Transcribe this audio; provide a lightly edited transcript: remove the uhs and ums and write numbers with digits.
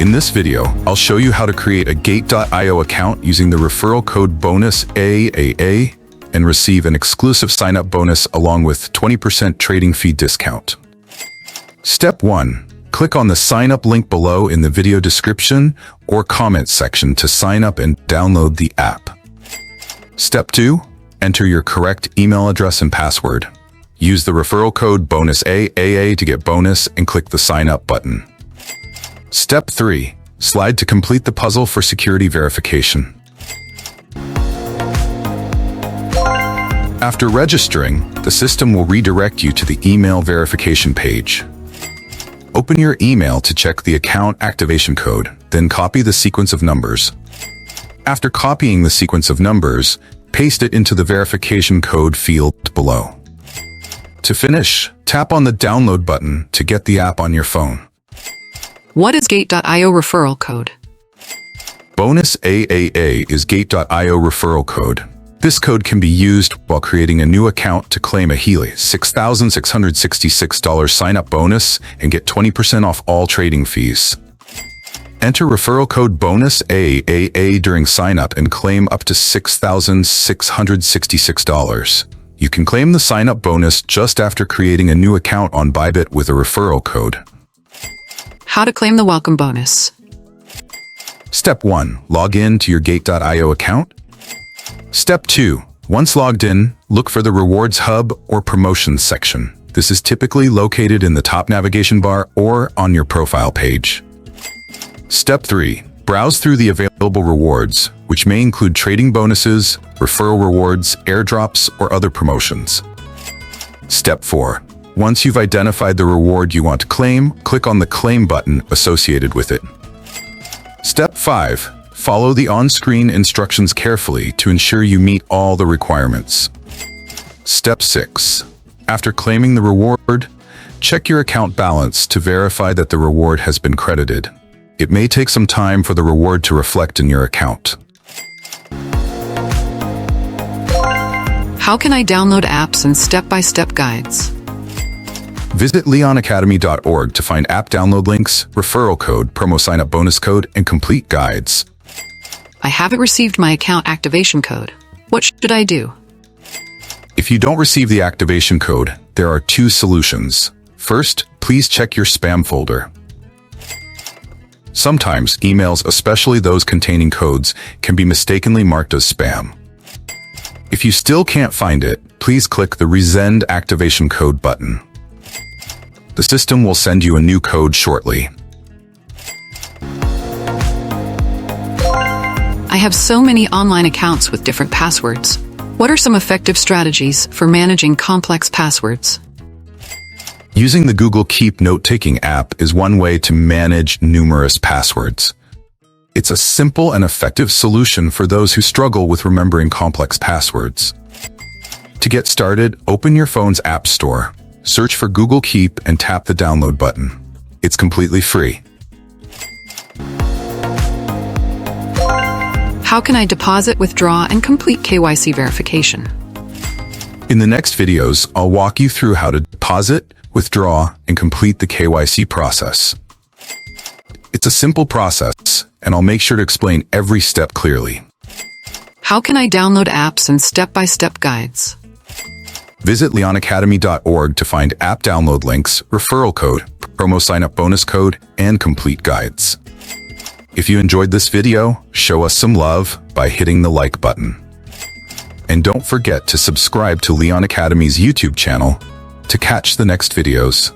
In this video, I'll show you how to create a Gate.io account using the referral code BONUSAAA and receive an exclusive sign-up bonus along with 20% trading fee discount. Step 1. Click on the sign-up link below in the video description or comment section to sign up and download the app. Step 2. Enter your correct email address and password. Use the referral code BONUSAAA to get bonus and click the sign up button. Step 3. Slide to complete the puzzle for security verification. After registering, the system will redirect you to the email verification page. Open your email to check the account activation code, then copy the sequence of numbers. After copying the sequence of numbers, paste it into the verification code field below. To finish, tap on the download button to get the app on your phone. What is Gate.io referral code? BONUSAAA is Gate.io referral code. This code can be used while creating a new account to claim a Healy $6,666 sign-up bonus and get 20% off all trading fees. Enter referral code BONUSAAA during sign-up and claim up to $6,666. You can claim the sign-up bonus just after creating a new account on Bybit with a referral code. How to claim the welcome bonus. Step 1. Log in to your Gate.io account. Step 2. Once logged in, look for the Rewards Hub or Promotions section. This is typically located in the top navigation bar or on your profile page. Step 3. Browse through the available rewards, which may include trading bonuses, referral rewards, airdrops, or other promotions. Step 4. Once you've identified the reward you want to claim, click on the Claim button associated with it. Step 5. Follow the on-screen instructions carefully to ensure you meet all the requirements. Step 6. After claiming the reward, check your account balance to verify that the reward has been credited. It may take some time for the reward to reflect in your account. How can I download apps and step-by-step guides? Visit leonacademy.org to find app download links, referral code, promo sign-up bonus code, and complete guides. I haven't received my account activation code. What should I do? If you don't receive the activation code, there are two solutions. First, please check your spam folder. Sometimes emails, especially those containing codes, can be mistakenly marked as spam. If you still can't find it, please click the Resend Activation Code button. The system will send you a new code shortly. I have so many online accounts with different passwords. What are some effective strategies for managing complex passwords? Using the Google Keep note-taking app is one way to manage numerous passwords. It's a simple and effective solution for those who struggle with remembering complex passwords. To get started, open your phone's App Store, search for Google Keep and tap the download button. It's completely free. How can I deposit, withdraw, and complete KYC verification? In the next videos, I'll walk you through how to deposit, withdraw, and complete the KYC process. It's a simple process, and I'll make sure to explain every step clearly. How can I download apps and step-by-step guides? Visit leonacademy.org to find app download links, referral code, promo sign-up bonus code, and complete guides. If you enjoyed this video, show us some love by hitting the like button. And don't forget to subscribe to Leon Academy's YouTube channel to catch the next videos.